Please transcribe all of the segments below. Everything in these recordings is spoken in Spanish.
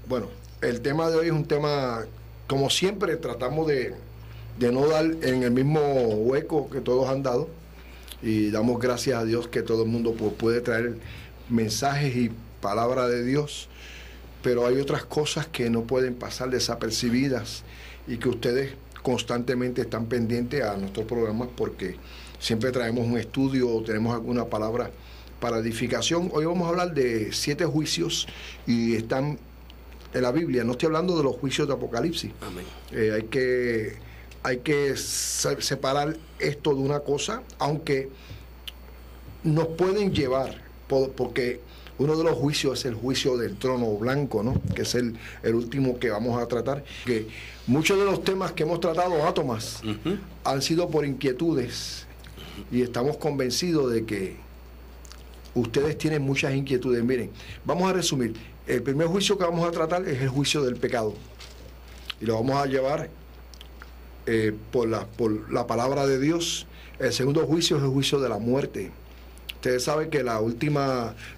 Bueno, el tema de hoy es un tema, como siempre, tratamos de no dar en el mismo hueco que todos han dado, y damos gracias a Dios que todo el mundo puede traer mensajes y palabra de Dios, pero hay otras cosas que no pueden pasar desapercibidas y que ustedes constantemente están pendientes a nuestros programas porque siempre traemos un estudio o tenemos alguna palabra para edificación. Hoy vamos a hablar de 7 juicios y están en la Biblia. No estoy hablando de los juicios de Apocalipsis. Amén. Hay que separar esto de una cosa, aunque nos pueden llevar, porque uno de los juicios es el juicio del trono blanco, ¿no? Que es el último que vamos a tratar. Que muchos de los temas que hemos tratado, Tomás, han sido por inquietudes, y estamos convencidos de que ustedes tienen muchas inquietudes. Miren, vamos a resumir. El primer juicio que vamos a tratar es el juicio del pecado, y lo vamos a llevar por la palabra de Dios. El segundo juicio es el juicio de la muerte. Ustedes saben que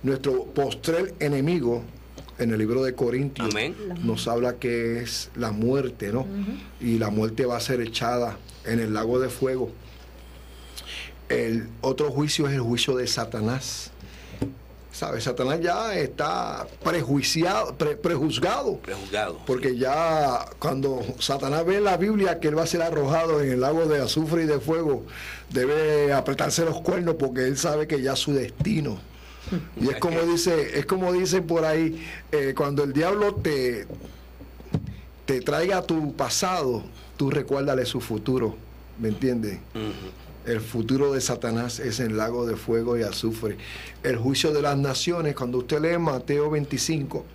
nuestro postrer enemigo en el libro de Corintios, Amén, nos habla que es la muerte, ¿no? Y la muerte va a ser echada en el lago de fuego. El otro juicio es el juicio de Satanás. ¿Sabes? Satanás ya está prejuzgado. Porque ya cuando Satanás ve en la Biblia que él va a ser arrojado en el lago de azufre y de fuego, debe apretarse los cuernos porque él sabe que ya su destino. Y es como dicen por ahí, cuando el diablo te traiga tu pasado, tú recuérdale su futuro. ¿Me entiendes? El futuro de Satanás es el lago de fuego y azufre. El juicio de las naciones, cuando usted lee Mateo 25,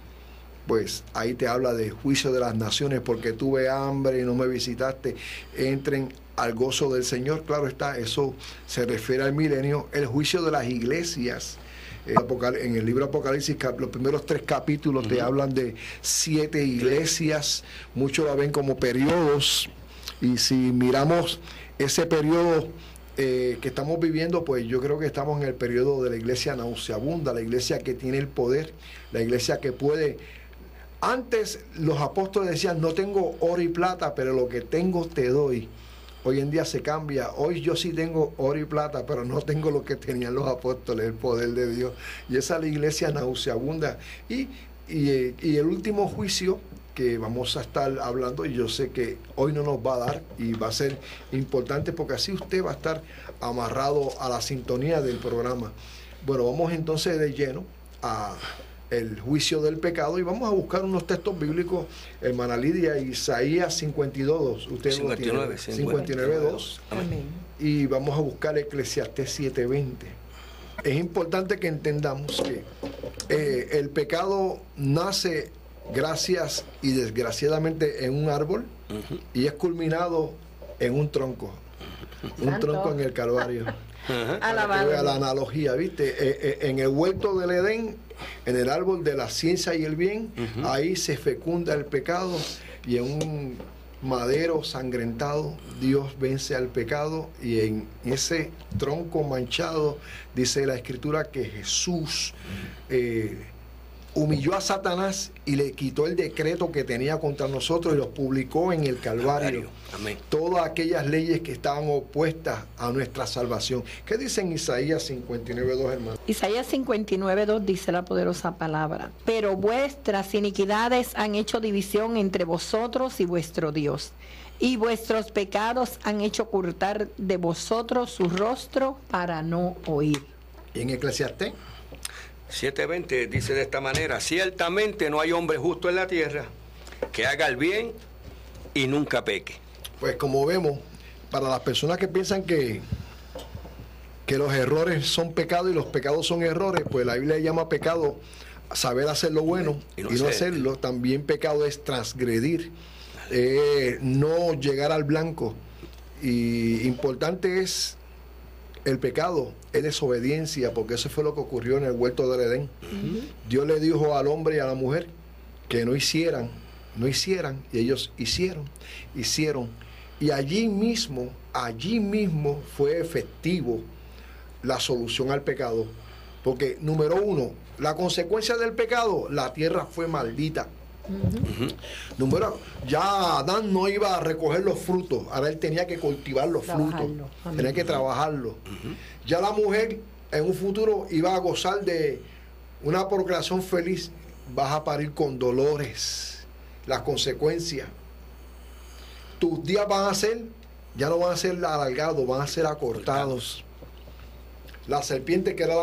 pues ahí te habla del juicio de las naciones, porque tuve hambre y no me visitaste, entren al gozo del Señor. Claro está, eso se refiere al milenio. El juicio de las iglesias, en el libro Apocalipsis, los primeros 3 capítulos te hablan de 7 iglesias. Muchos la ven como periodos, y si miramos ese periodo que estamos viviendo, pues yo creo que estamos en el periodo de la iglesia nauseabunda, la iglesia que tiene el poder, la iglesia que puede. Antes los apóstoles decían, no tengo oro y plata, pero lo que tengo te doy. Hoy en día se cambia. Hoy yo sí tengo oro y plata, pero no tengo lo que tenían los apóstoles, el poder de Dios. Y esa es la iglesia nauseabunda. Y el último juicio que vamos a estar hablando, y yo sé que hoy no nos va a dar, y va a ser importante porque así usted va a estar amarrado a la sintonía del programa. Bueno, vamos entonces de lleno a el juicio del pecado, y vamos a buscar unos textos bíblicos, hermana Lidia. Isaías 52:2, usted 59:2, y vamos a buscar Eclesiastés 7:20. Es importante que entendamos que el pecado nace gracias y desgraciadamente en un árbol, y es culminado en un tronco, un tronco en el Calvario. Para que vea la analogía, ¿viste? En el huerto del Edén, en el árbol de la ciencia y el bien, ahí se fecunda el pecado, y en un madero sangrentado Dios vence al pecado, y en ese tronco manchado dice la Escritura que Jesús humilló a Satanás y le quitó el decreto que tenía contra nosotros y los publicó en el Calvario. Amén. Todas aquellas leyes que estaban opuestas a nuestra salvación. ¿Qué dice en Isaías 59:2, hermano? Isaías 59:2 dice la poderosa palabra: pero vuestras iniquidades han hecho división entre vosotros y vuestro Dios, y vuestros pecados han hecho ocultar de vosotros su rostro para no oír. ¿Y en Eclesiastés? 7:20 dice de esta manera: ciertamente no hay hombre justo en la tierra que haga el bien y nunca peque. Pues como vemos, para las personas que piensan que los errores son pecados y los pecados son errores, pues la Biblia llama pecado saber hacer lo bueno y no hacerlo. También pecado es transgredir, no llegar al blanco. Y importante es el pecado, es desobediencia, porque eso fue lo que ocurrió en el huerto del Edén. Dios le dijo al hombre y a la mujer que no hicieran, y ellos hicieron. Y allí mismo fue efectivo la solución al pecado, porque número 1, la consecuencia del pecado, la tierra fue maldita. Número, ya Adán no iba a recoger los frutos, ahora él tenía que cultivar los frutos, tenía que trabajarlo. Ya la mujer en un futuro iba a gozar de una procreación feliz, vas a parir con dolores, las consecuencias. Tus días van a ser, ya no van a ser alargados, van a ser acortados. La serpiente, que era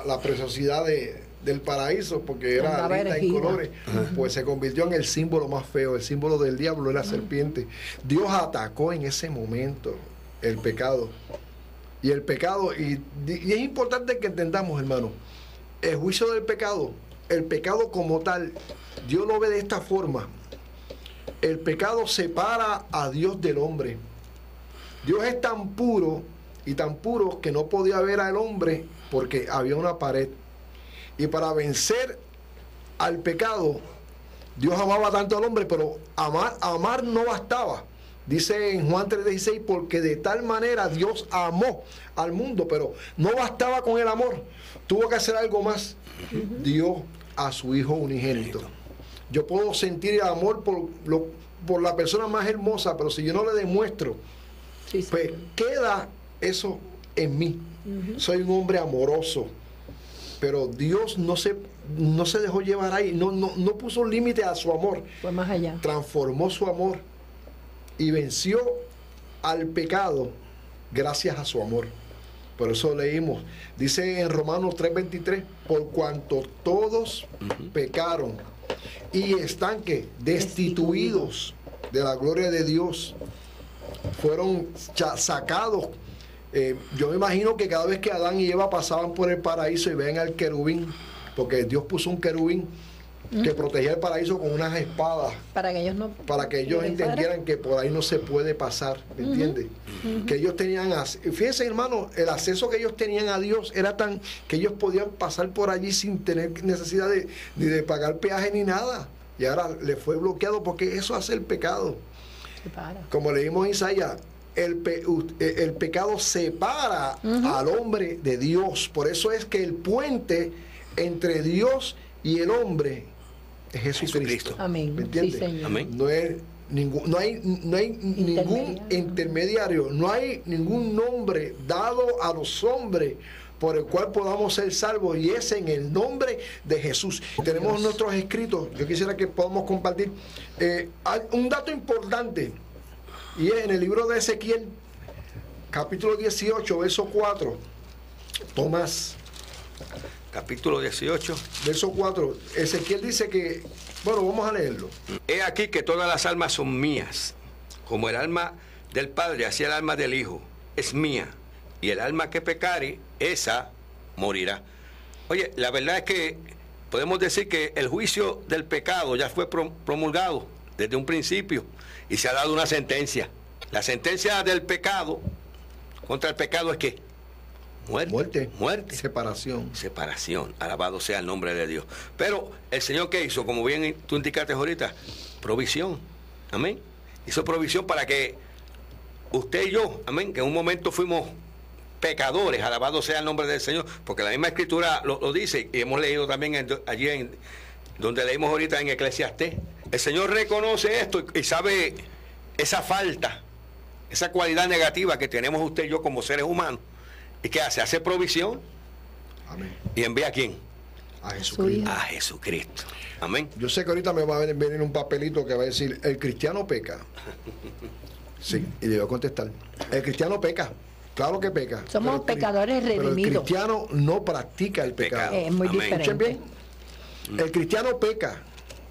la preciosidad del paraíso, porque era linda en colores, pues se convirtió en el símbolo más feo, el símbolo del diablo es la serpiente. Dios atacó en ese momento el pecado. Y el pecado, y es importante que entendamos, hermano, el juicio del pecado, el pecado como tal, Dios lo ve de esta forma. El pecado separa a Dios del hombre. Dios es tan puro y tan puro que no podía ver al hombre porque había una pared. Y para vencer al pecado, Dios amaba tanto al hombre, pero amar no bastaba. Dice en Juan 3:16, porque de tal manera Dios amó al mundo, pero no bastaba con el amor, tuvo que hacer algo más. Dio a su Hijo unigénito. Yo puedo sentir el amor por la persona más hermosa, pero si yo no le demuestro, pues queda eso en mí. Soy un hombre amoroso, pero Dios no se dejó llevar ahí, no puso un límite a su amor. Fue más allá. Transformó su amor y venció al pecado gracias a su amor. Por eso leímos, dice en Romanos 3:23, por cuanto todos pecaron y están destituidos de la gloria de Dios, fueron sacados. Yo me imagino que cada vez que Adán y Eva pasaban por el paraíso y ven al querubín, porque Dios puso un querubín que protegía el paraíso con unas espadas para que ellos entendieran que por ahí no se puede pasar, ¿me entiendes? Que ellos tenían, fíjense, hermano, el acceso que ellos tenían a Dios era tan que ellos podían pasar por allí sin tener necesidad ni de pagar peaje ni nada, y ahora le fue bloqueado porque eso hace el pecado. Como leímos en Isaías, el pecado separa al hombre de Dios. Por eso es que el puente entre Dios y el hombre es Jesucristo. Amén. ¿Me entiendes? Sí, Señor. Amén. No hay ningún intermediario, no hay ningún nombre dado a los hombres por el cual podamos ser salvos, y es en el nombre de Jesús. Tenemos nuestros escritos, yo quisiera que podamos compartir un dato importante, y es en el libro de Ezequiel, capítulo 18, verso 4. Tomás. Capítulo 18. Verso 4. Ezequiel dice que, bueno, vamos a leerlo. He aquí que todas las almas son mías, como el alma del Padre, así el alma del Hijo es mía, y el alma que pecare, esa morirá. Oye, la verdad es que podemos decir que el juicio del pecado ya fue promulgado desde un principio y se ha dado una sentencia. La sentencia del pecado contra el pecado es ¿qué? Muerte. Separación. Alabado sea el nombre de Dios. Pero el Señor, ¿qué hizo? Como bien tú indicaste ahorita, provisión. Amén. Hizo provisión para que usted y yo, amén, que en un momento fuimos pecadores, alabado sea el nombre del Señor, porque la misma Escritura lo dice, y hemos leído también allí donde leímos ahorita en Eclesiastés. El Señor reconoce esto y sabe esa falta, esa cualidad negativa que tenemos usted y yo como seres humanos. ¿Y qué hace? Hace provisión. Amén. ¿Y envía a quién? A Jesucristo. A Jesucristo. Amén. Yo sé que ahorita me va a venir un papelito que va a decir, el cristiano peca. Sí, y le voy a contestar. El cristiano peca. Claro que peca. Somos pecadores redimidos. Pero el cristiano no practica el pecado. Es muy diferente. ¿Escuchen bien? El cristiano peca.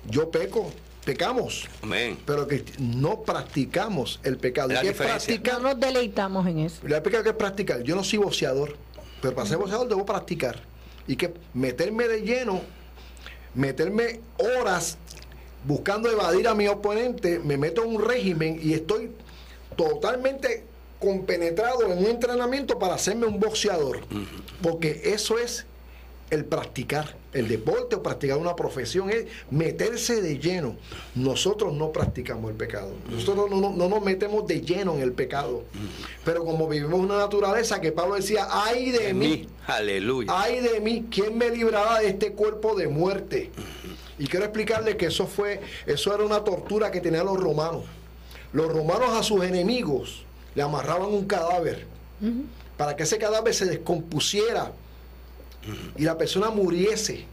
Yo peco. Pecamos. Amén. Pero no practicamos el pecado. La ¿Qué diferencia. No nos deleitamos en eso. El pecado que es practicar. Yo no soy boxeador, pero para ser boxeador debo practicar. Y que meterme de lleno, meterme horas buscando evadir a mi oponente, me meto en un régimen y estoy totalmente compenetrado en un entrenamiento para hacerme un boxeador. Porque eso es el practicar el deporte o practicar una profesión, es meterse de lleno. Nosotros no practicamos el pecado, nosotros no nos metemos de lleno en el pecado, pero como vivimos una naturaleza que Pablo decía, ay de mí, aleluya, ay de mí, ¿quién me librará de este cuerpo de muerte? Y quiero explicarle que eso era una tortura que tenían los romanos. Los romanos a sus enemigos le amarraban un cadáver para que ese cadáver se descompusiera y la persona muriese,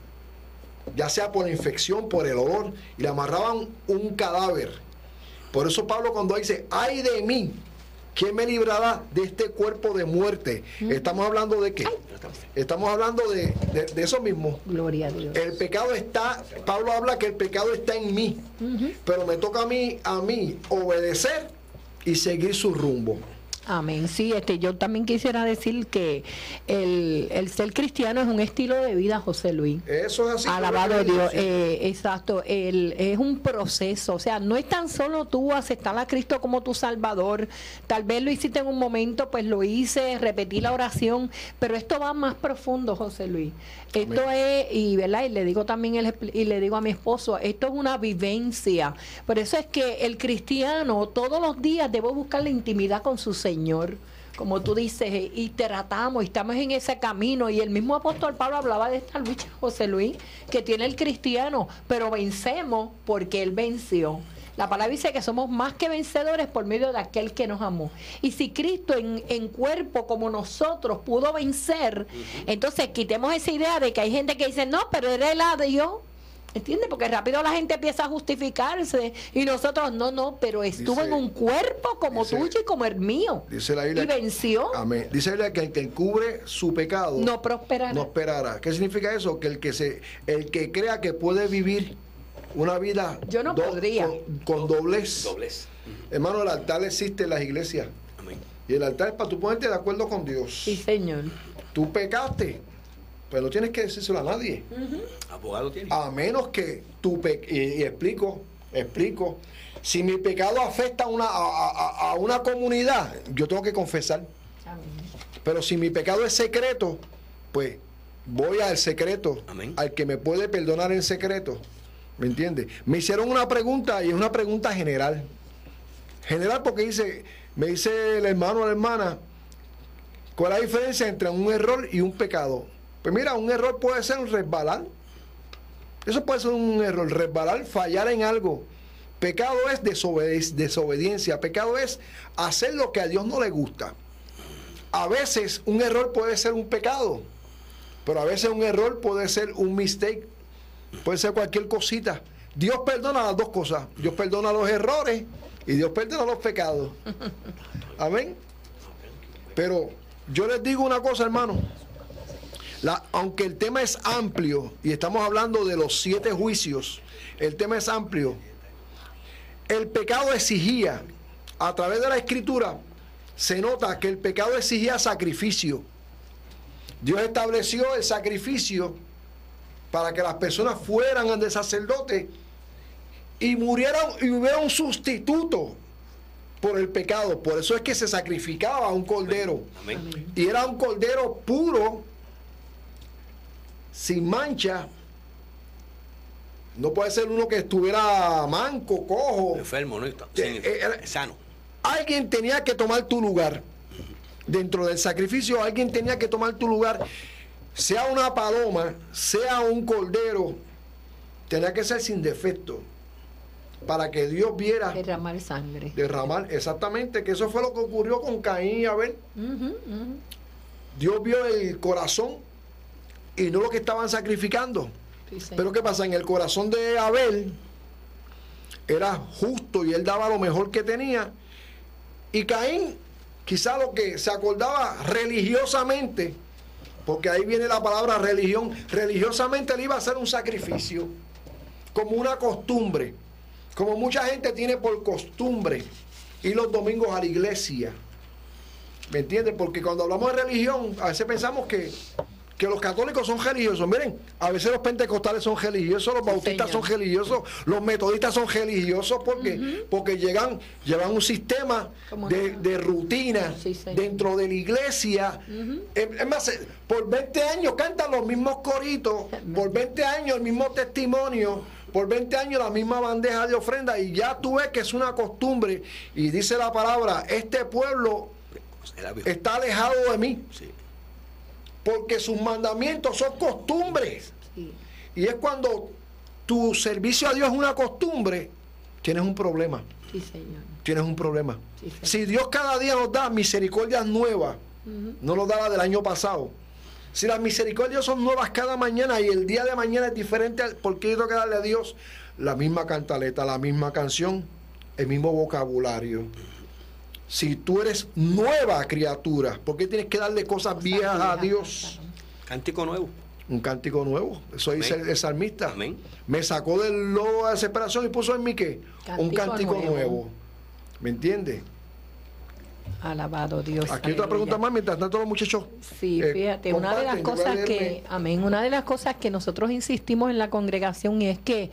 ya sea por la infección, por el olor, y le amarraban un cadáver. Por eso Pablo cuando dice, ¡ay de mí! ¿Quién me librará de este cuerpo de muerte? ¿Estamos hablando de qué? Estamos hablando de eso mismo. Gloria a Dios. El pecado está, Pablo habla que el pecado está en mí, pero me toca a mí obedecer y seguir su rumbo. Amén. Sí, yo también quisiera decir que el ser cristiano es un estilo de vida, José Luis. Eso es así. Alabado a Dios. Exacto. Es un proceso. O sea, no es tan solo tú aceptar a Cristo como tu Salvador. Tal vez lo hiciste en un momento, pues lo hice, repetí la oración, pero esto va más profundo, José Luis. Amén. Esto es, ¿verdad? Y le digo también, y le digo a mi esposo, esto es una vivencia. Por eso es que el cristiano todos los días debe buscar la intimidad con su Señor, como tú dices, y tratamos, y estamos en ese camino. Y el mismo apóstol Pablo hablaba de esta lucha, José Luis, que tiene el cristiano, pero vencemos porque Él venció. La palabra dice que somos más que vencedores por medio de aquel que nos amó. Y si Cristo en cuerpo como nosotros pudo vencer, entonces quitemos esa idea de que hay gente que dice, no, pero era el a Dios. ¿Entiendes? Porque rápido la gente empieza a justificarse y nosotros no, pero estuvo en un cuerpo como tuyo y como el mío. Dice la Biblia, y venció. Amén. Dice la Biblia que el que encubre su pecado no prosperará. No esperará. ¿Qué significa eso? Que el que crea que puede vivir una vida yo no podría con doblez. Hermano, el altar existe en las iglesias. Amén. Y el altar es para tú ponerte de acuerdo con Dios. Sí, Señor. Tú pecaste, pero no tienes que decírselo a nadie. Abogado tiene. A menos que y explico, si mi pecado afecta a una comunidad, yo tengo que confesar. Amén. Pero si mi pecado es secreto, pues voy al secreto. Amén. Al que me puede perdonar en secreto. ¿Me entiendes? Me hicieron una pregunta y es una pregunta general. General porque me dice el hermano o la hermana, ¿cuál es la diferencia entre un error y un pecado? Pues mira, un error puede ser un resbalar. Eso puede ser un error, resbalar, fallar en algo. Pecado es desobediencia. Pecado es hacer lo que a Dios no le gusta. A veces un error puede ser un pecado, pero a veces un error puede ser un mistake. Puede ser cualquier cosita. Dios perdona las dos cosas. Dios perdona los errores y Dios perdona los pecados. Amén. Pero yo les digo una cosa, hermano. Aunque el tema es amplio y estamos hablando de los 7 juicios, el tema es amplio. El pecado exigía, a través de la Escritura, se nota que el pecado exigía sacrificio. Dios estableció el sacrificio para que las personas fueran ante el sacerdote y murieran y hubiera un sustituto por el pecado. Por eso es que se sacrificaba un cordero. Amén. Y era un cordero puro, sin mancha. No puede ser uno que estuviera manco, cojo, enfermo, ¿no? Sano. Alguien tenía que tomar tu lugar. Dentro del sacrificio alguien tenía que tomar tu lugar. Sea una paloma, sea un cordero, tenía que ser sin defecto, para que Dios viera derramar sangre. Derramar, exactamente, que eso fue lo que ocurrió con Caín y Abel. Dios vio el corazón y no lo que estaban sacrificando. Sí, pero ¿qué pasa? En el corazón de Abel era justo y él daba lo mejor que tenía. Y Caín, quizá lo que se acordaba religiosamente, porque ahí viene la palabra religión, religiosamente le iba a hacer un sacrificio, como una costumbre, como mucha gente tiene por costumbre ir los domingos a la iglesia. ¿Me entiendes? Porque cuando hablamos de religión, a veces pensamos que los católicos son religiosos. Miren, a veces los pentecostales son religiosos, los bautistas son religiosos, los metodistas son religiosos porque llevan un sistema de rutina dentro de la iglesia. Es más, por 20 años cantan los mismos coritos, por 20 años el mismo testimonio, por 20 años la misma bandeja de ofrenda, y ya tú ves que es una costumbre. Y dice la palabra, este pueblo está alejado de mí. Sí. Porque sus mandamientos son costumbres. Sí. Y es cuando tu servicio a Dios es una costumbre, tienes un problema. Sí, Señor. Tienes un problema. Sí, Señor. Si Dios cada día nos da misericordias nuevas, no nos da la del año pasado. Si las misericordias son nuevas cada mañana y el día de mañana es diferente, ¿por qué yo tengo que darle a Dios la misma cantaleta, la misma canción, el mismo vocabulario? Si tú eres nueva criatura, ¿por qué tienes que darle cosas viejas a Dios? Cántico nuevo. Un cántico nuevo. Eso dice el salmista. Amén. Me sacó del lodo de desesperación y puso en mí ¿qué? Un cántico nuevo. ¿Me entiendes? Alabado Dios. Aquí otra pregunta más, mientras tanto los muchachos. Sí, fíjate, una de las cosas que, amén, una de las cosas que nosotros insistimos en la congregación es que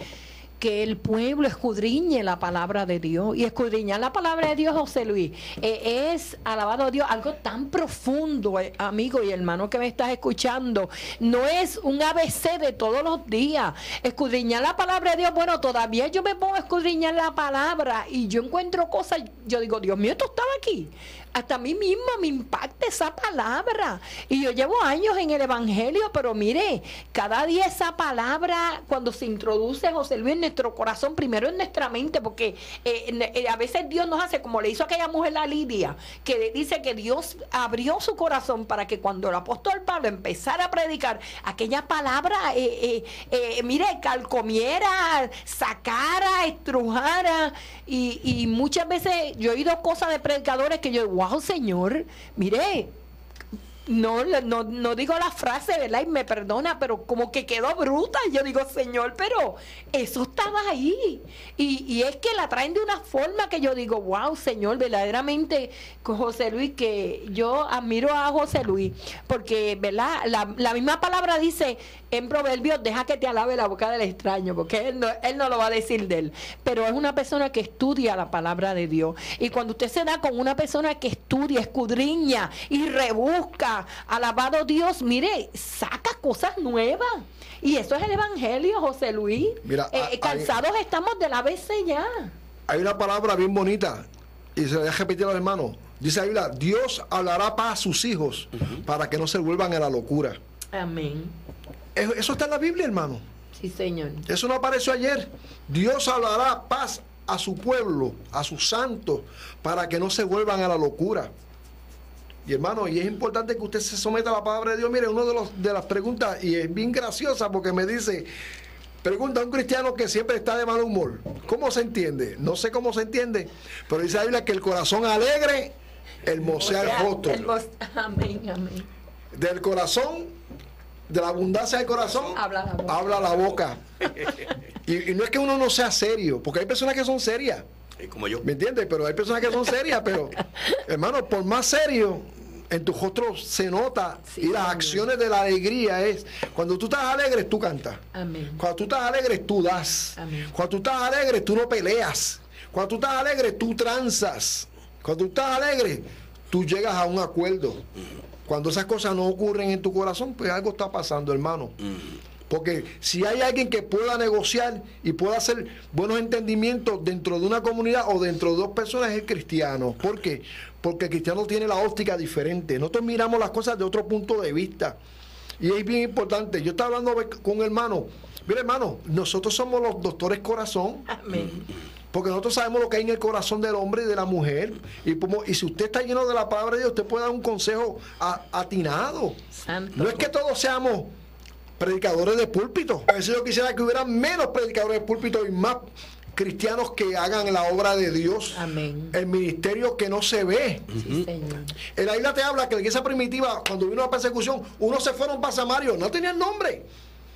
el pueblo escudriñe la palabra de Dios. Y escudriñar la palabra de Dios, José Luis, es, alabado Dios, algo tan profundo, amigo y hermano que me estás escuchando. No es un ABC de todos los días. Escudriñar la palabra de Dios, bueno, todavía yo me pongo a escudriñar la palabra y yo encuentro cosas, yo digo, Dios mío, esto estaba aquí. Hasta a mí misma me impacta esa palabra. Y yo llevo años en el Evangelio, pero mire, cada día esa palabra, cuando se introduce, José Luis, en nuestro corazón, primero en nuestra mente, porque a veces Dios nos hace, como le hizo a aquella mujer a Lidia, que dice que Dios abrió su corazón para que cuando el apóstol Pablo empezara a predicar, aquella palabra, mire, calcomiera, sacara, estrujara. Y muchas veces yo he oído cosas de predicadores que yo digo, wow, Señor, mire, no digo la frase, ¿verdad? Y me perdona, pero como que quedó bruta. Yo digo, Señor, pero eso estaba ahí. Y es que la traen de una forma que yo digo, wow, Señor, verdaderamente, José Luis, que yo admiro a José Luis, porque, ¿verdad? La misma palabra dice en Proverbios, deja que te alabe la boca del extraño, porque él no lo va a decir de él. Pero es una persona que estudia la palabra de Dios. Y cuando usted se da con una persona que estudia, escudriña y rebusca, alabado Dios, mire, saca cosas nuevas. Y eso es el Evangelio, José Luis. Mira, cansados estamos del ABC ya. Hay una palabra bien bonita, y se la voy a repetir a los hermanos. Dice la Biblia, Dios hablará paz a sus hijos para que no se vuelvan a la locura. Amén. Eso está en la Biblia, hermano. Sí, Señor. Eso no apareció ayer. Dios hablará paz a su pueblo, a sus santos, para que no se vuelvan a la locura. Y hermano, y es importante que usted se someta a la palabra de Dios. Mire, una de las preguntas, y es bien graciosa porque me dice, pregunta a un cristiano que siempre está de mal humor, ¿cómo se entiende? No sé cómo se entiende, pero dice la Biblia que el corazón alegre hermosea el rostro. Amén, amén. Del corazón, de la abundancia del corazón, habla la boca. Y no es que uno no sea serio, porque hay personas que son serias. Como yo. ¿Me entiendes? Pero hay personas que son serias, pero, hermano, por más serio, en tu rostro se nota, sí, y las acciones de la alegría es, cuando tú estás alegre, tú cantas. Amén. Cuando tú estás alegre, tú das. Amén. Cuando tú estás alegre, tú no peleas. Cuando tú estás alegre, tú transas. Cuando tú estás alegre, tú llegas a un acuerdo. Cuando esas cosas no ocurren en tu corazón, pues algo está pasando, hermano. Porque si hay alguien que pueda negociar y pueda hacer buenos entendimientos dentro de una comunidad o dentro de dos personas, es el cristiano. ¿Por qué? Porque el cristiano tiene la óptica diferente. Nosotros miramos las cosas de otro punto de vista. Y es bien importante. Yo estaba hablando con un hermano. Mira, hermano, nosotros somos los doctores corazón. Amén. Porque nosotros sabemos lo que hay en el corazón del hombre y de la mujer. Y si usted está lleno de la palabra de Dios, usted puede dar un consejo atinado. Santo. No es que todos seamos predicadores de púlpito. A veces yo quisiera que hubiera menos predicadores de púlpito y más cristianos que hagan la obra de Dios. Amén. El ministerio que no se ve. Sí, Señor. En la Biblia te habla que la iglesia primitiva, cuando vino la persecución, unos se fueron para Samaria, no tenían nombre.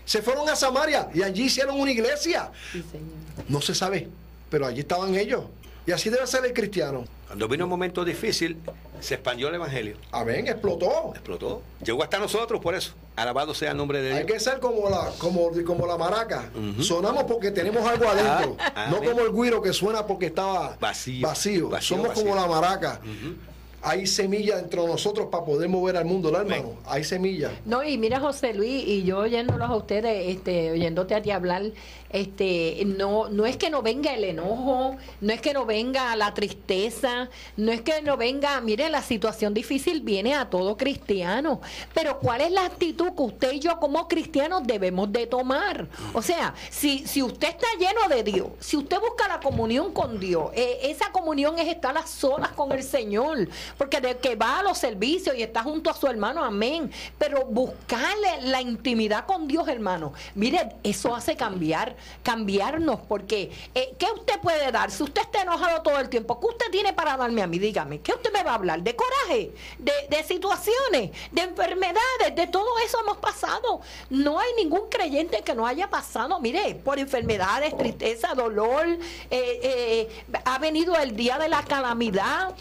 Se fueron a Samaria y allí hicieron una iglesia. Sí, Señor. No se sabe, pero allí estaban ellos. Y así debe ser el cristiano. Cuando vino un momento difícil, se expandió el Evangelio. Amén, explotó. Explotó. Llegó hasta nosotros por eso. Alabado sea el nombre de Dios. Hay que ser como la maraca. Sonamos porque tenemos algo adentro. No como el güiro que suena porque estaba vacío. Somos como la maraca. hay semilla dentro de nosotros para poder mover al mundo, ¿no, hermano? Hay semilla. No, y mira, José Luis, y yo oyéndolos a ustedes, oyéndote a ti hablar, no es que no venga el enojo, no es que no venga la tristeza, no es que no venga, mire, la situación difícil viene a todo cristiano, pero ¿cuál es la actitud que usted y yo como cristianos debemos de tomar? O sea, si usted está lleno de Dios, si usted busca la comunión con Dios, esa comunión es estar a solas con el Señor, porque de que va a los servicios y está junto a su hermano, amén, pero buscarle la intimidad con Dios, hermano, mire, eso hace cambiarnos, porque ¿qué usted puede dar? Si usted está enojado todo el tiempo, ¿qué usted tiene para darme a mí? Dígame, ¿qué usted me va a hablar? ¿De coraje? ¿De situaciones? ¿De enfermedades? De todo eso hemos pasado. No hay ningún creyente que no haya pasado, mire, por enfermedades, tristeza, dolor, ha venido el día de la calamidad.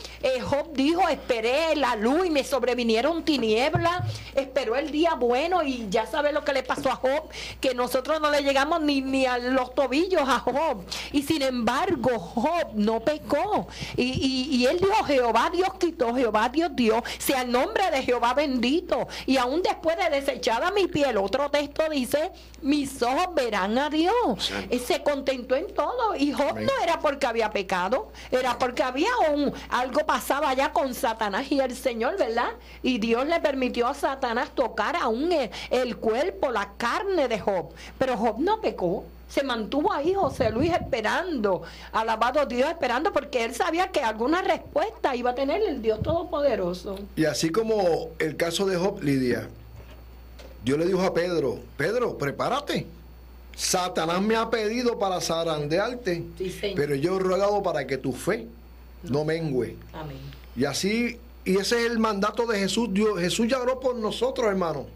Job dijo, esperé la luz y me sobrevinieron tinieblas, esperó el día bueno, y ya sabe lo que le pasó a Job, que nosotros no le llegamos ni a los tobillos a Job, y sin embargo Job no pecó, y él dijo, Jehová Dios quitó, Jehová Dios dio, sea el nombre de Jehová bendito, y aún después de desechada mi piel, otro texto dice, mis ojos verán a Dios. Se contentó en todo, y Job no era porque había pecado, era porque había algo pasaba allá con Satanás y el Señor, ¿verdad? Y Dios le permitió a Satanás tocar aún el cuerpo, la carne de Job, pero Job no pecó. Se mantuvo ahí, José Luis, esperando, alabado Dios, esperando, porque él sabía que alguna respuesta iba a tener el Dios Todopoderoso. Y así como el caso de Job, Lidia, Dios le dijo a Pedro, prepárate, Satanás me ha pedido para zarandearte, sí, pero yo he rogado para que tu fe no mengüe. Amén. Y así, y ese es el mandato de Jesús. Jesús ya oró por nosotros, hermano,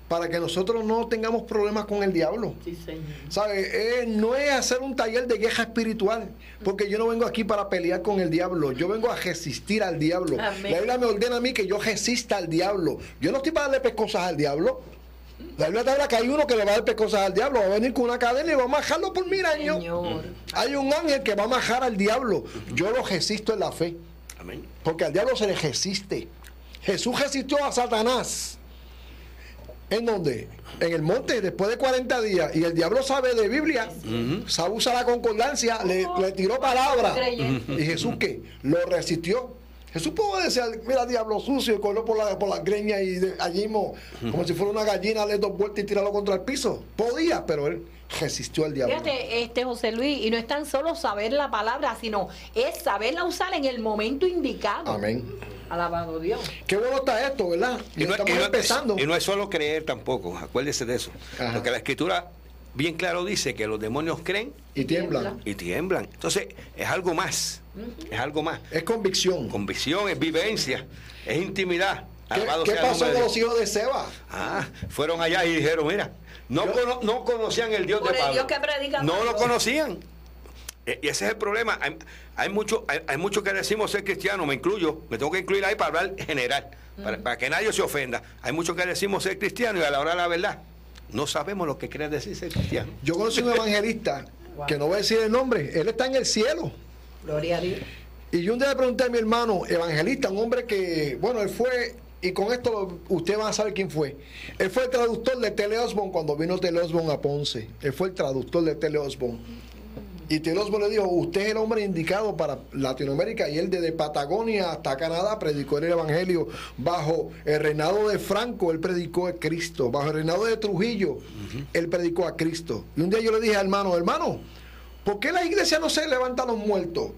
para que nosotros no tengamos problemas con el diablo. Sí, Señor. ¿Sabe? No es hacer un taller de guerra espiritual, porque yo no vengo aquí para pelear con el diablo, yo vengo a resistir al diablo. Amén. La Biblia me ordena a mí que yo resista al diablo. Yo no estoy para darle pescosas al diablo. La Biblia te habla que hay uno que le va a dar pescosas al diablo, va a venir con una cadena y va a majarlo por 1000 años. Señor. Hay un ángel que va a majar al diablo. Yo lo resisto en la fe. Amén. Porque al diablo se le resiste. Jesús resistió a Satanás. ¿En dónde? En el monte, después de 40 días. Y el diablo sabe de Biblia, sabe usar la concordancia, le tiró palabra. ¿Y Jesús qué? Lo resistió. Jesús pudo decir, mira, diablo sucio, y corrió por la greña y allí mismo, como si fuera una gallina, darle 2 vueltas y tirarlo contra el piso. Podía, pero él resistió al diablo. Fíjate, José Luis, y no es tan solo saber la palabra, sino es saberla usar en el momento indicado. Amén. Alabado Dios. Qué bueno está esto, ¿verdad? Estamos empezando. Y no es solo creer tampoco, acuérdese de eso. Ajá. Porque la Escritura bien claro dice que los demonios creen y tiemblan. Y tiemblan. Entonces, es algo más. Es algo más. Es convicción. Convicción, es vivencia, es intimidad. ¿Qué pasó con los hijos de Seba? Fueron allá y dijeron, mira, no conocían el Dios de Pablo. Dios que predica no Pablo. lo conocían. Y ese es el problema. Hay muchos que decimos ser cristianos, me incluyo, me tengo que incluir ahí para hablar general, para que nadie se ofenda. Hay muchos que decimos ser cristianos y a la hora de la verdad no sabemos lo que quiere decir ser cristiano. Yo conocí un evangelista, que no voy a decir el nombre, él está en el cielo. Gloria a Dios. Y yo un día le pregunté a mi hermano, evangelista, un hombre que, bueno, él fue, y con esto usted va a saber quién fue. Él fue el traductor de Tele Osborne cuando vino Tele Osborne a Ponce. Él fue el traductor de Tele Osborne. Y Tele Osborne le dijo, usted es el hombre indicado para Latinoamérica. Y él desde Patagonia hasta Canadá predicó el evangelio. Bajo el reinado de Franco, él predicó a Cristo. Bajo el reinado de Trujillo, él predicó a Cristo. Y un día yo le dije al hermano, ¿por qué la iglesia no se levanta a los muertos?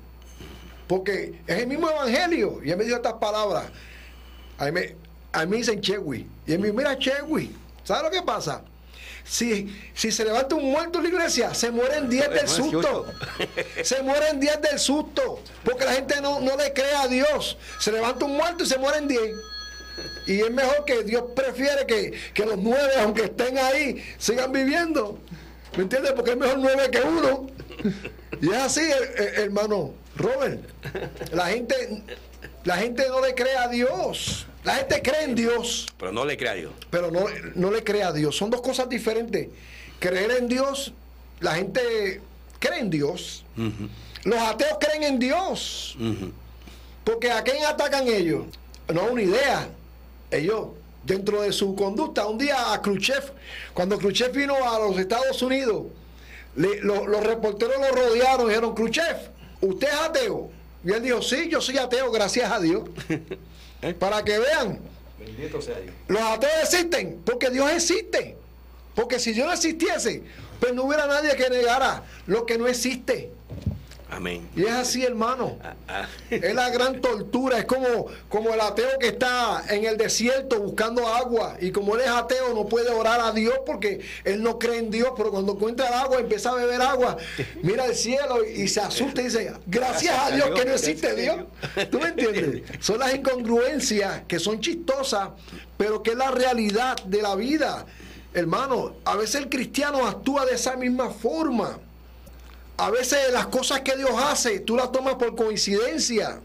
Porque es el mismo evangelio. Y él me dijo estas palabras. A mí me dicen Chewi. Y él me dijo, mira Chewi, ¿sabes lo que pasa? Si se levanta un muerto en la iglesia, se mueren 10 del susto. Se mueren 10 del susto. Porque la gente no le cree a Dios. Se levanta un muerto y se mueren 10. Y es mejor que Dios prefiere que los 9, aunque estén ahí, sigan viviendo. ¿Me entiendes? Porque es mejor 9 que 1. Y es así, hermano Robert. La gente no le cree a Dios. La gente cree en Dios. Pero no le cree a Dios. Pero no le cree a Dios. Son dos cosas diferentes. Creer en Dios, la gente cree en Dios. Los ateos creen en Dios. Porque ¿a quién atacan ellos? No una idea. Ellos, dentro de su conducta, un día a Khrushchev, cuando Khrushchev vino a los Estados Unidos, los reporteros lo rodearon y dijeron: Khrushchev, ¿usted es ateo? Y él dijo: sí, yo soy ateo, gracias a Dios. Para que vean, bendito sea Dios. Los ateos existen porque Dios existe. Porque si Dios no existiese, pues no hubiera nadie que negara lo que no existe. Amén. Y es así, hermano. Es la gran tortura. Es como el ateo que está en el desierto buscando agua. Y como él es ateo, no puede orar a Dios porque él no cree en Dios. Pero cuando encuentra el agua, empieza a beber agua, mira el cielo y se asusta y dice: gracias a Dios que no existe Dios. ¿Tú me entiendes? Son las incongruencias que son chistosas, pero que es la realidad de la vida. Hermano, a veces el cristiano actúa de esa misma forma. A veces las cosas que Dios hace, tú las tomas por coincidencia.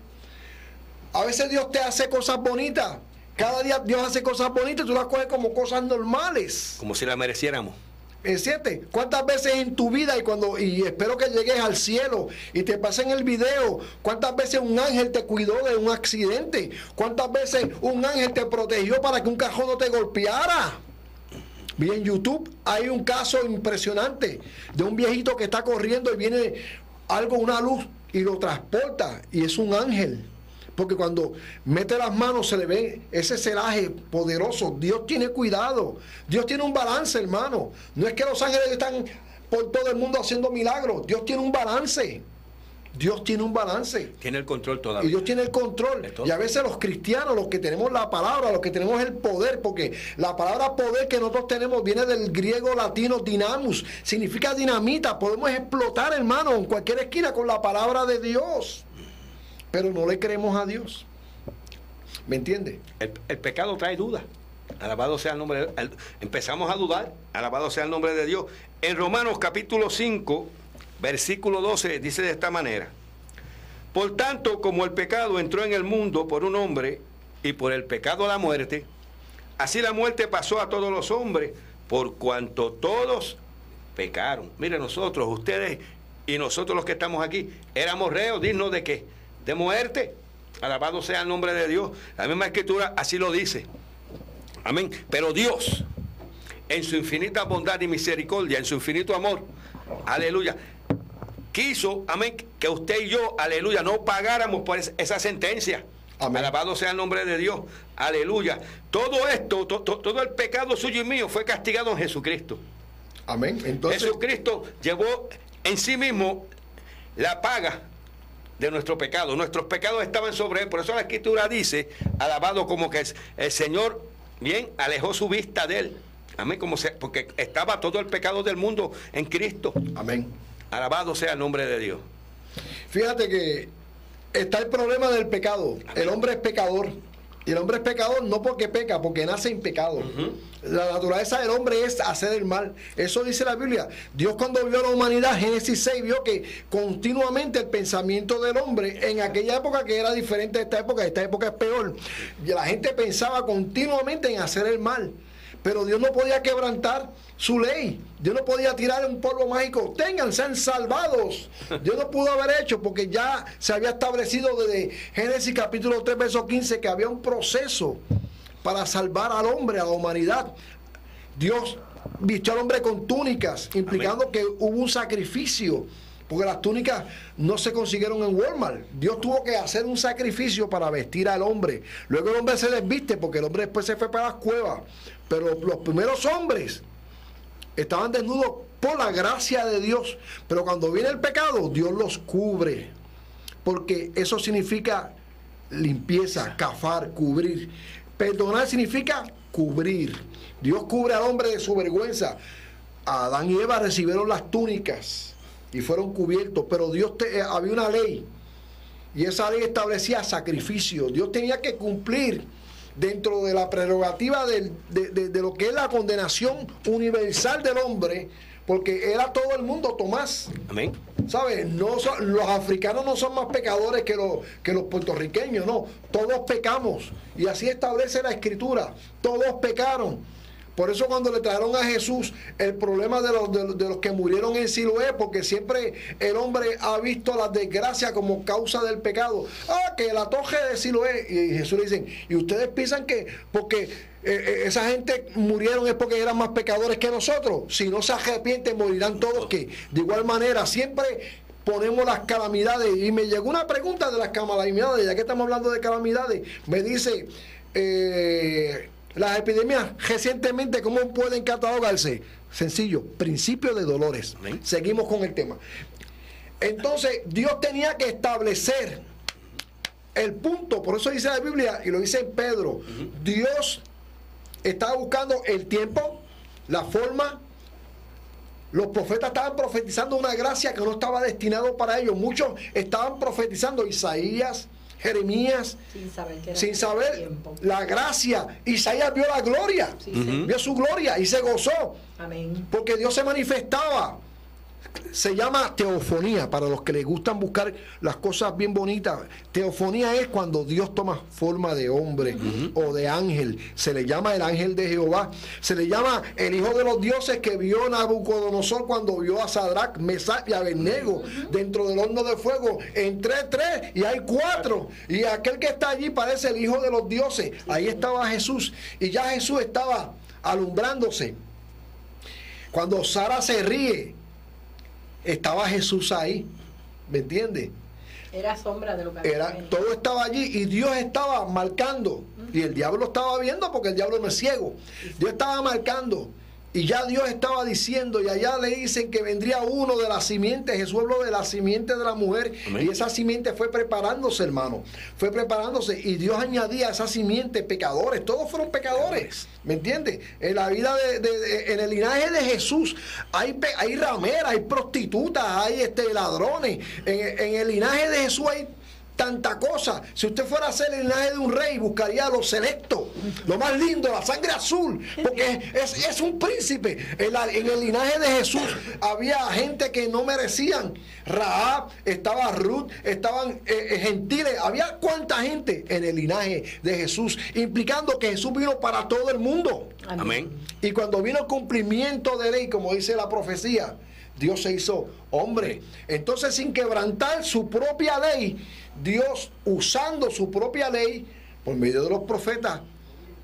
A veces Dios te hace cosas bonitas. Cada día Dios hace cosas bonitas y tú las coges como cosas normales. Como si las mereciéramos. ¿Es cierto? ¿Cuántas veces en tu vida, y espero que llegues al cielo y te pasen el video, cuántas veces un ángel te cuidó de un accidente? ¿Cuántas veces un ángel te protegió para que un cajón no te golpeara? Vi en YouTube, hay un caso impresionante de un viejito que está corriendo y viene una luz y lo transporta, y es un ángel. Porque cuando mete las manos se le ve ese celaje poderoso. Dios tiene cuidado. Dios tiene un balance, hermano. No es que los ángeles están por todo el mundo haciendo milagros. Dios tiene un balance. Dios tiene un balance. Tiene el control todavía. Y Dios tiene el control. Y a veces los cristianos, los que tenemos la palabra, los que tenemos el poder, porque la palabra poder que nosotros tenemos viene del griego latino dinamus, significa dinamita. Podemos explotar, hermano, en cualquier esquina con la palabra de Dios. Pero no le creemos a Dios. ¿Me entiende? El pecado trae duda. Alabado sea el nombre de Dios. Empezamos a dudar. Alabado sea el nombre de Dios. En Romanos capítulo 5, versículo 12, dice de esta manera: por tanto, como el pecado entró en el mundo por un hombre, y por el pecado la muerte, así la muerte pasó a todos los hombres, por cuanto todos pecaron. Mire, nosotros, ustedes y nosotros los que estamos aquí, éramos reos, dignos de ¿qué? De muerte. Alabado sea el nombre de Dios. La misma escritura así lo dice. Amén. Pero Dios, en su infinita bondad y misericordia, en su infinito amor, aleluya, quiso, amén, que usted y yo, aleluya, no pagáramos por esa sentencia. Amén. Alabado sea el nombre de Dios. Aleluya. Todo esto, todo el pecado suyo y mío fue castigado en Jesucristo. Amén. Entonces, Jesucristo llevó en sí mismo la paga de nuestro pecado. Nuestros pecados estaban sobre él. Por eso la escritura dice, alabado, como que el Señor, bien, alejó su vista de él. Amén. Porque estaba todo el pecado del mundo en Cristo. Amén. Alabado sea el nombre de Dios. Fíjate que está el problema del pecado. Amén. El hombre es pecador. Y el hombre es pecador no porque peca, porque nace en pecado. La naturaleza del hombre es hacer el mal. Eso dice la Biblia. Dios, cuando vio a la humanidad, Génesis 6, vio que continuamente el pensamiento del hombre, en aquella época que era diferente de esta época es peor. Y la gente pensaba continuamente en hacer el mal. Pero Dios no podía quebrantar su ley. Dios no podía tirar un polvo mágico. Sean salvados. Dios no pudo haber hecho, porque ya se había establecido desde Génesis capítulo 3, verso 15, que había un proceso para salvar al hombre, a la humanidad. Dios vistió al hombre con túnicas, implicando Amén. Que hubo un sacrificio, porque las túnicas no se consiguieron en Walmart. Dios tuvo que hacer un sacrificio para vestir al hombre. Luego el hombre se desviste, porque el hombre después se fue para las cuevas. Pero los primeros hombres estaban desnudos por la gracia de Dios. Pero cuando viene el pecado, Dios los cubre. Porque eso significa limpieza, cafar, cubrir. Perdonar significa cubrir. Dios cubre al hombre de su vergüenza. Adán y Eva recibieron las túnicas y fueron cubiertos. Pero Dios había una ley. Y esa ley establecía sacrificio. Dios tenía que cumplir dentro de la prerrogativa de lo que es la condenación universal del hombre, porque era todo el mundo, Tomás. Amén. ¿Sabes? Los africanos no son más pecadores que los puertorriqueños, no. Todos pecamos. Y así establece la escritura. Todos pecaron. Por eso cuando le trajeron a Jesús el problema de los que murieron en Siloé, porque siempre el hombre ha visto la desgracia como causa del pecado. Que la torre de Siloé. Y Jesús le dice, y ustedes piensan que porque esa gente murieron es porque eran más pecadores que nosotros. Si no se arrepienten, morirán todos. Que de igual manera siempre ponemos las calamidades. Y me llegó una pregunta de las calamidades, ya que estamos hablando de calamidades. Me dice, las epidemias recientemente, ¿cómo pueden catalogarse? Sencillo, principio de dolores. Amén. Seguimos con el tema. Entonces Dios tenía que establecer el punto. Por eso dice la Biblia, y lo dice Pedro, Dios estaba buscando el tiempo, la forma. Los profetas estaban profetizando una gracia que no estaba destinado para ellos. Muchos estaban profetizando, Isaías, Jeremías, sin saber la gracia. Isaías vio la gloria, vio su gloria y se gozó. Amén. Porque Dios se manifestaba. Se llama teofonía, para los que les gustan buscar las cosas bien bonitas. Teofonía es cuando Dios toma forma de hombre o de ángel. Se le llama el ángel de Jehová. Se le llama el hijo de los dioses que vio Nabucodonosor cuando vio a Sadrach, Mesach y Abednego dentro del horno de fuego. Entré tres y hay cuatro. Y aquel que está allí parece el hijo de los dioses. Ahí estaba Jesús. Y ya Jesús estaba alumbrándose. Cuando Sara se ríe, estaba Jesús ahí, ¿me entiendes? Era sombra de lo que todo estaba allí y Dios estaba marcando. Y el diablo estaba viendo porque el diablo no es ciego. Dios estaba marcando. Y ya Dios estaba diciendo, y allá le dicen que vendría uno de la simiente. Jesús habló de la simiente de la mujer. Amén. Y esa simiente fue preparándose, hermano. Fue preparándose. Y Dios añadía a esa simiente pecadores. Todos fueron pecadores. ¿Me entiendes? En la vida en el linaje de Jesús hay rameras, hay prostitutas, hay ladrones. En el linaje de Jesús hay tanta cosa. Si usted fuera a hacer el linaje de un rey, buscaría lo selecto, lo más lindo, la sangre azul, porque es un príncipe. En el linaje de Jesús había gente que no merecían. Rahab, estaba Ruth, estaban gentiles, había cuánta gente en el linaje de Jesús, implicando que Jesús vino para todo el mundo. Amén. Y cuando vino el cumplimiento de ley, como dice la profecía, Dios se hizo hombre. Entonces, sin quebrantar su propia ley, Dios, usando su propia ley, por medio de los profetas,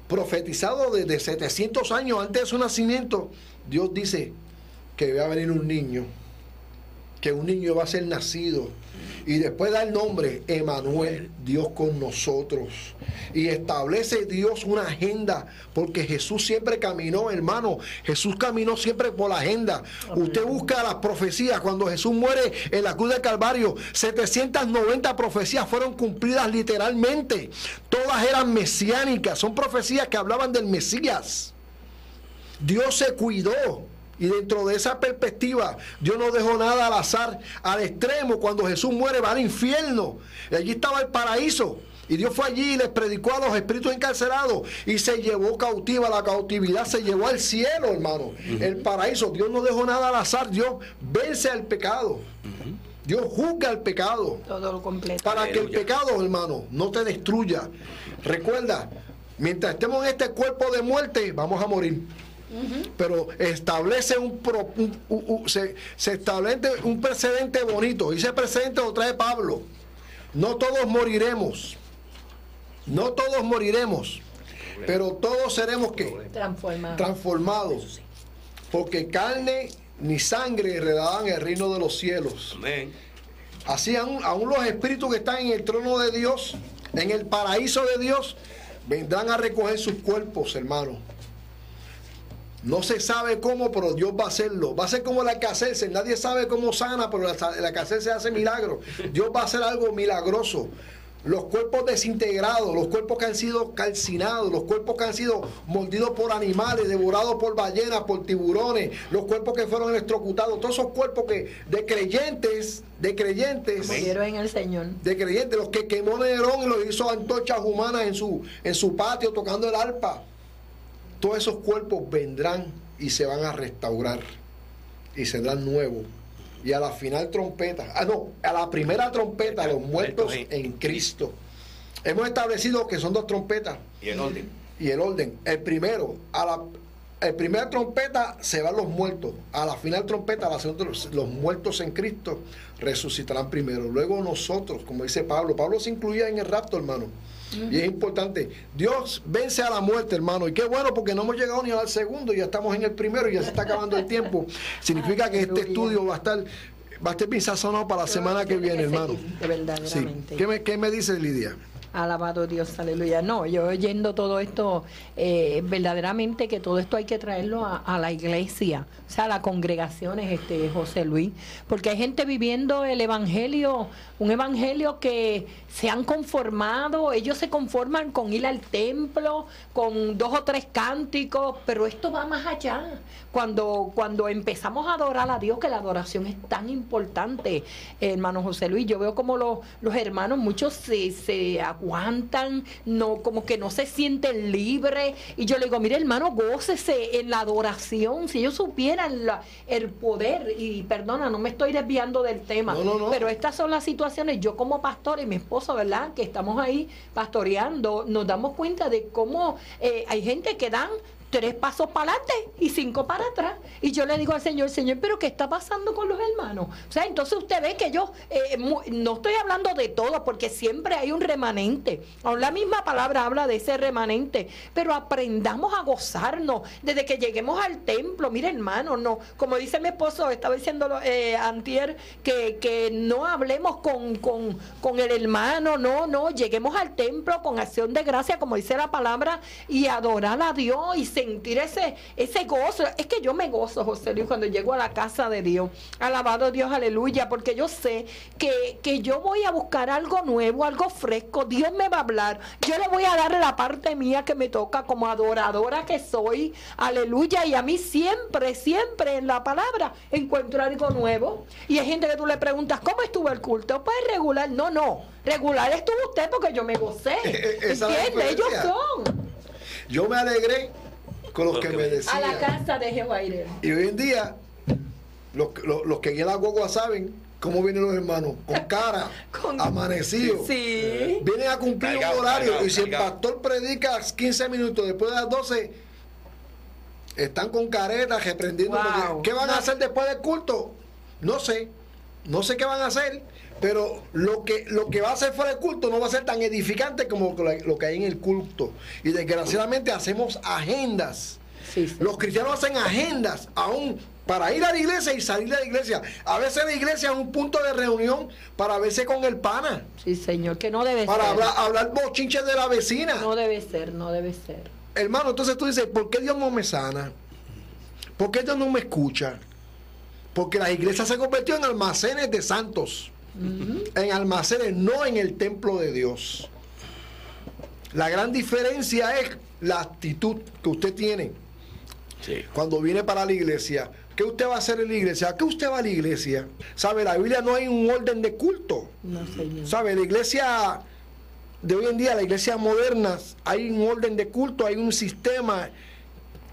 profetizado desde 700 años antes de su nacimiento, Dios dice que va a venir un niño, que un niño va a ser nacido, y después da el nombre Emanuel, Dios con nosotros. Y establece Dios una agenda, porque Jesús siempre caminó, hermano. Jesús caminó siempre por la agenda. Amén. Usted busca las profecías. Cuando Jesús muere en la cruz del Calvario, 790 profecías fueron cumplidas literalmente. Todas eran mesiánicas. Son profecías que hablaban del Mesías. Dios se cuidó. Y dentro de esa perspectiva, Dios no dejó nada al azar, al extremo. Cuando Jesús muere, va al infierno. Y allí estaba el paraíso. Y Dios fue allí y les predicó a los espíritus encarcelados. Y se llevó cautiva, la cautividad se llevó al cielo, hermano. El paraíso. Dios no dejó nada al azar. Dios vence al pecado. Dios juzga al pecado. Todo lo completo. Para Aleluya. que el pecado, hermano, no te destruya. Recuerda, mientras estemos en este cuerpo de muerte, vamos a morir. Pero establece se establece un precedente bonito. Y ese precedente lo trae Pablo. No todos moriremos. No todos moriremos. Pero todos seremos ¿qué? Transformados. Porque carne ni sangre heredarán el reino de los cielos. Amén. Así aún los espíritus que están en el trono de Dios, en el paraíso de Dios, vendrán a recoger sus cuerpos, hermano. No se sabe cómo, pero Dios va a hacerlo. Va a ser como la alcacelser. Nadie sabe cómo sana, pero la alcacelser hace milagros. Dios va a hacer algo milagroso. Los cuerpos desintegrados, los cuerpos que han sido calcinados, los cuerpos que han sido mordidos por animales, devorados por ballenas, por tiburones, los cuerpos que fueron electrocutados, todos esos cuerpos de creyentes, murieron en el Señor. De creyentes, los que quemó Nerón y los hizo antorchas humanas en su patio tocando el arpa. Todos esos cuerpos vendrán y se van a restaurar y serán nuevos. Y a la final trompeta, a la primera trompeta, los muertos en Cristo. Hemos establecido que son dos trompetas. Y el orden. Y el orden. El primero, el primer trompeta se van los muertos. A la final trompeta, a la segunda, los muertos en Cristo resucitarán primero. Luego nosotros, como dice Pablo se incluía en el rapto, hermano. Y es importante. Dios vence a la muerte, hermano. Y qué bueno, porque no hemos llegado ni al segundo, ya estamos en el primero y ya se está acabando el tiempo. Significa que este estudio va a estar bien sazonado para la semana que viene, hermano. Verdaderamente. Sí. ¿Qué me dice Lidia? Alabado Dios, aleluya. No, yo oyendo todo esto, verdaderamente que todo esto hay que traerlo a la iglesia, o sea, a las congregaciones, José Luis, porque hay gente viviendo el evangelio, un evangelio que se han conformado, ellos se conforman con ir al templo, con 2 o 3 cánticos, pero esto va más allá. Cuando empezamos a adorar a Dios, que la adoración es tan importante, hermano José Luis, yo veo como los hermanos, muchos se aguantan, no, como que no se sienten libres, y yo le digo, mire hermano, gócese en la adoración. Si ellos supieran el poder, y perdona, no me estoy desviando del tema, no. pero estas son las situaciones. Yo como pastor y mi esposo, ¿verdad?, que estamos ahí pastoreando, nos damos cuenta de cómo hay gente que dan 3 pasos para adelante y 5 para atrás. Y yo le digo al Señor, ¿pero qué está pasando con los hermanos? O sea, entonces usted ve que yo no estoy hablando de todo, porque siempre hay un remanente. Aún la misma palabra habla de ese remanente. Pero aprendamos a gozarnos desde que lleguemos al templo. Mire, hermano, no, como dice mi esposo, estaba diciendo antier, que no hablemos con el hermano, no, lleguemos al templo con acción de gracia, como dice la palabra, y adorar a Dios y sentir ese gozo. Es que yo me gozo, José Luis, cuando llego a la casa de Dios. Alabado Dios, aleluya, porque yo sé que yo voy a buscar algo nuevo, algo fresco. Dios me va a hablar. Yo le voy a dar la parte mía que me toca como adoradora que soy. Aleluya. Y a mí siempre en la palabra encuentro algo nuevo. Y hay gente que tú le preguntas, ¿cómo estuvo el culto? Pues regular. No. Regular estuvo usted porque yo me gocé. ¿Entiende? Ellos son. Yo me alegré con los que me decían. A la casa de Jehová iré. Y hoy en día, los que en la guagua saben cómo vienen los hermanos, con cara, amanecidos. Sí. Vienen a cumplir un horario. Y si el pastor predica 15 minutos después de las 12, están con caretas, reprendiendo. Wow. ¿Qué van a hacer después del culto? No sé qué van a hacer. Pero lo que va a hacer fuera del culto no va a ser tan edificante como lo que hay en el culto. Y desgraciadamente hacemos agendas. Sí. Los cristianos hacen agendas aún para ir a la iglesia y salir de la iglesia. A veces la iglesia es un punto de reunión para verse con el pana. Sí, Señor, que no debe para ser. Para hablar bochinches de la vecina. No debe ser. Hermano, entonces tú dices, ¿por qué Dios no me sana? ¿Por qué Dios no me escucha? Porque la iglesia se convirtió en almacenes de santos. En almacenes, no en el templo de Dios. La gran diferencia es la actitud que usted tiene cuando viene para la iglesia. ¿Qué usted va a hacer en la iglesia? ¿A qué usted va a la iglesia? ¿Sabe? La Biblia no hay un orden de culto. No, señor. ¿Sabe? La iglesia de hoy en día, la iglesia moderna, hay un orden de culto, hay un sistema.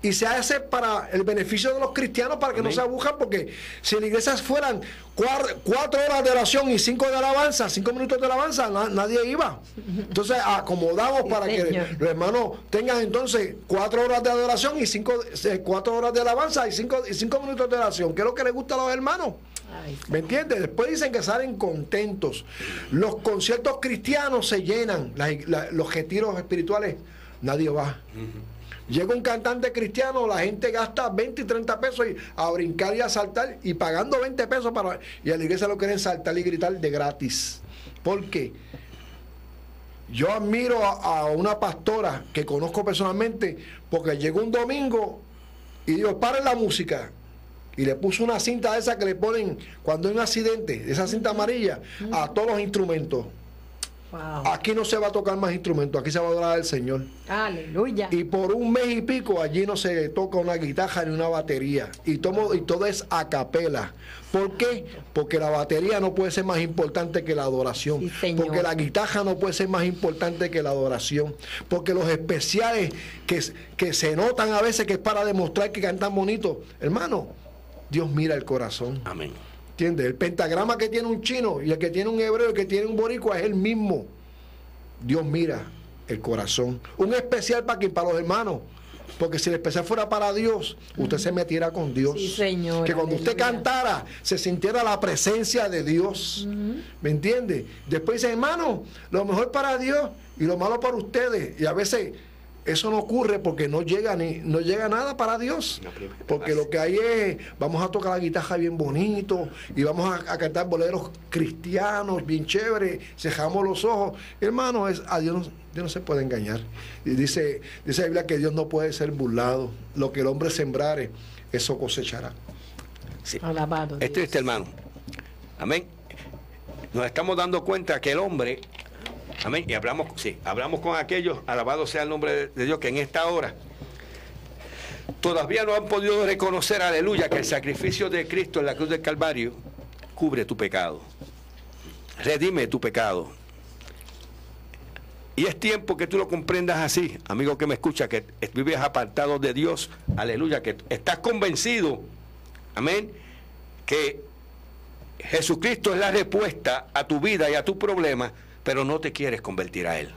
Y se hace para el beneficio de los cristianos, para que no se abujan, porque si en la iglesia fueran 4 horas de oración y 5 de alabanza, 5 minutos de alabanza, nadie iba. Entonces acomodamos para que los hermanos tengan entonces 4 horas de adoración y 4 horas de alabanza y 5 minutos de oración, que es lo que les gusta a los hermanos. ¿Me entiendes? Después dicen que salen contentos. Los conciertos cristianos se llenan, los retiros espirituales, nadie va. Llega un cantante cristiano, la gente gasta 20 y 30 pesos a brincar y a saltar, y pagando 20 pesos y a la iglesia lo quieren saltar y gritar de gratis. ¿Por qué? Yo admiro a una pastora que conozco personalmente, porque llegó un domingo y dijo, paren la música, y le puso una cinta de esa que le ponen cuando hay un accidente, esa cinta amarilla, a todos los instrumentos. Wow. Aquí no se va a tocar más instrumentos, aquí se va a adorar al Señor. Aleluya. Y por un mes y pico allí no se toca una guitarra ni una batería. Y todo es a capela. ¿Por qué? Porque la batería no puede ser más importante que la adoración. Sí, porque la guitarra no puede ser más importante que la adoración. Porque los especiales que se notan a veces que es para demostrar que cantan bonito. Hermano, Dios mira el corazón. Amén. ¿Entiendes? El pentagrama que tiene un chino y el que tiene un hebreo y el que tiene un boricua es el mismo. Dios mira el corazón. Un especial para los hermanos. Porque si el especial fuera para Dios, usted se metiera con Dios. Sí, Señor. Que cuando usted cantara, se sintiera la presencia de Dios. ¿Me entiende? Después dice, hermano, lo mejor para Dios y lo malo para ustedes. Y a veces eso no ocurre porque no llega nada para Dios. Porque lo que hay es, vamos a tocar la guitarra bien bonito y vamos a cantar boleros cristianos bien chéveres, cejamos los ojos. Hermano, a Dios no se puede engañar. Y dice la Biblia que Dios no puede ser burlado. Lo que el hombre sembrare, eso cosechará. Sí. Alabado Es triste, hermano. Amén. Nos estamos dando cuenta que el hombre... Amén. Y hablamos con aquellos, alabado sea el nombre de Dios, que en esta hora todavía no han podido reconocer, aleluya, que el sacrificio de Cristo en la cruz del Calvario cubre tu pecado, redime tu pecado. Y es tiempo que tú lo comprendas así, amigo que me escucha, que vives apartado de Dios, aleluya, que estás convencido, amén, que Jesucristo es la respuesta a tu vida y a tu problema, pero no te quieres convertir a Él.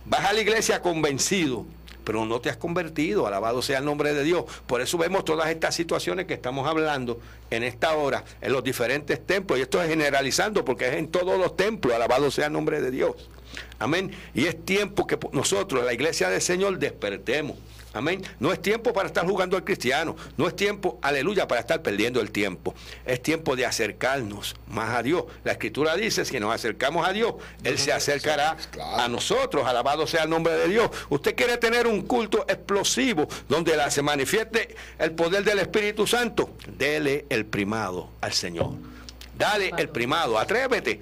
Vas a la iglesia convencido, pero no te has convertido, alabado sea el nombre de Dios. Por eso vemos todas estas situaciones que estamos hablando en esta hora, en los diferentes templos, y esto es generalizando porque es en todos los templos, alabado sea el nombre de Dios. Amén. Y es tiempo que nosotros, la iglesia del Señor, despertemos. Amén. No es tiempo para estar jugando al cristiano. No es tiempo, aleluya, para estar perdiendo el tiempo. Es tiempo de acercarnos más a Dios. La Escritura dice, si nos acercamos a Dios, Él se acercará a nosotros. Alabado sea el nombre de Dios. Usted quiere tener un culto explosivo donde se manifieste el poder del Espíritu Santo. Dele el primado al Señor. Dale el primado. Atrévete,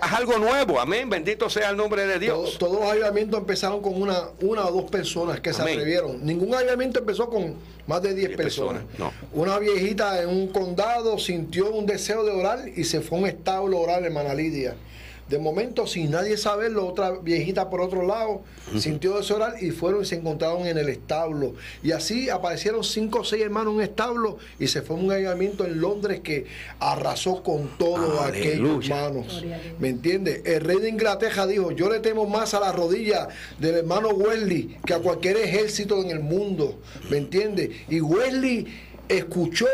haz algo nuevo. Amén. Bendito sea el nombre de Dios. Todos los avivamientos empezaron con una o dos personas que se atrevieron. Ningún avivamiento empezó con más de 10 personas. No. Una viejita en un condado sintió un deseo de orar y se fue a un establo a orar, hermana Lidia. De momento, sin nadie saberlo, otra viejita por otro lado sintió deseo de orar y fueron y se encontraron en el establo. Y así aparecieron 5 o 6 hermanos en un establo y se fue un avivamiento en Londres que arrasó con todos aquellos hermanos. ¿Me entiende? El rey de Inglaterra dijo, yo le temo más a la rodilla del hermano Wesley que a cualquier ejército en el mundo. ¿Me entiende? Y Wesley escuchó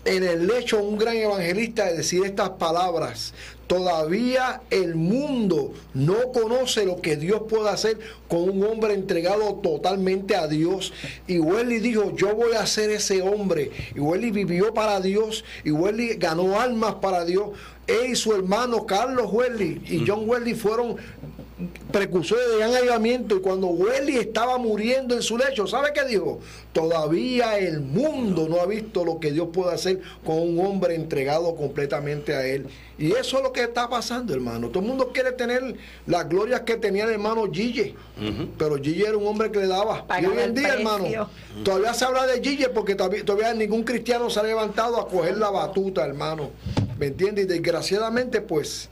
en el lecho un gran evangelista de decir estas palabras: todavía el mundo no conoce lo que Dios puede hacer con un hombre entregado totalmente a Dios. Y Wesley dijo, yo voy a ser ese hombre. Y Wesley vivió para Dios, y Wesley ganó almas para Dios. Él y su hermano Carlos Wesley y John Wesley fueron precursores de gran avivamiento. Y cuando Wesley estaba muriendo en su lecho, ¿sabe qué dijo? Todavía el mundo no ha visto lo que Dios puede hacer con un hombre entregado completamente a Él. Y eso es lo que está pasando, hermano. Todo el mundo quiere tener las glorias que tenía el hermano Gille, pero Gille era un hombre que le daba. Y hoy en día, hermano, todavía se habla de Gille porque todavía ningún cristiano se ha levantado a coger la batuta, hermano. ¿Me entiendes? Y desgraciadamente, pues,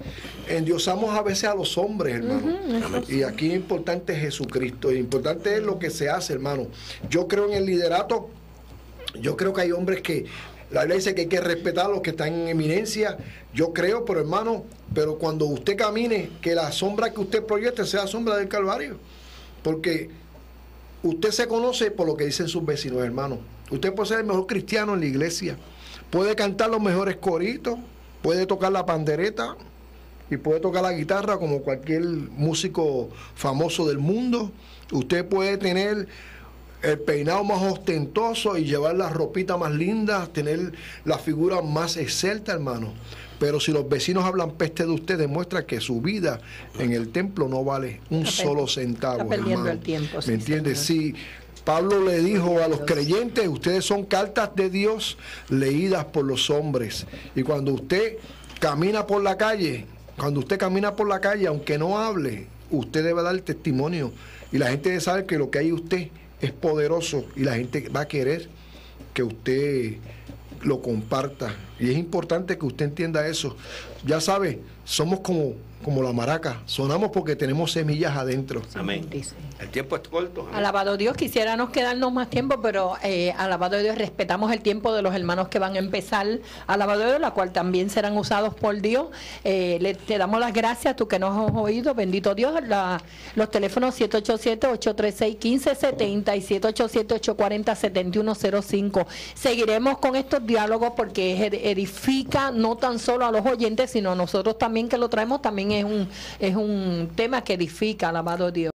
endiosamos a veces a los hombres, hermano. Y aquí es importante Jesucristo. Importante es lo que se hace, hermano. Yo creo en el liderato. Yo creo que hay hombres que la Biblia dice que hay que respetar a los que están en eminencia. Yo creo, pero hermano, pero cuando usted camine, que la sombra que usted proyecte sea la sombra del Calvario. Porque usted se conoce por lo que dicen sus vecinos, hermano. Usted puede ser el mejor cristiano en la iglesia. Puede cantar los mejores coritos, puede tocar la pandereta y puede tocar la guitarra como cualquier músico famoso del mundo. Usted puede tener el peinado más ostentoso y llevar la ropita más linda, tener la figura más excelta, hermano. Pero si los vecinos hablan peste de usted, demuestra que su vida en el templo no vale un solo centavo. Está perdiendo hermano. El tiempo. ¿Me entiendes? Sí. Pablo le dijo a los creyentes, ustedes son cartas de Dios leídas por los hombres. Y cuando usted camina por la calle, aunque no hable, usted debe dar testimonio. Y la gente debe saber que lo que hay en usted es poderoso y la gente va a querer que usted lo comparta Y es importante que usted entienda eso. Ya sabe, somos como la maraca, sonamos porque tenemos semillas adentro. Amén. El tiempo es corto. Amén. Alabado Dios, quisiéramos quedarnos más tiempo, pero alabado Dios, respetamos el tiempo de los hermanos que van a empezar, alabado Dios, la cual también serán usados por Dios. Te damos las gracias, tú que nos has oído, bendito Dios. Los teléfonos 787-836-1570 y 787-840-7105. Seguiremos con estos diálogos porque edifica no tan solo a los oyentes, sino a nosotros también que lo traemos, también es un tema que edifica, alabado Dios.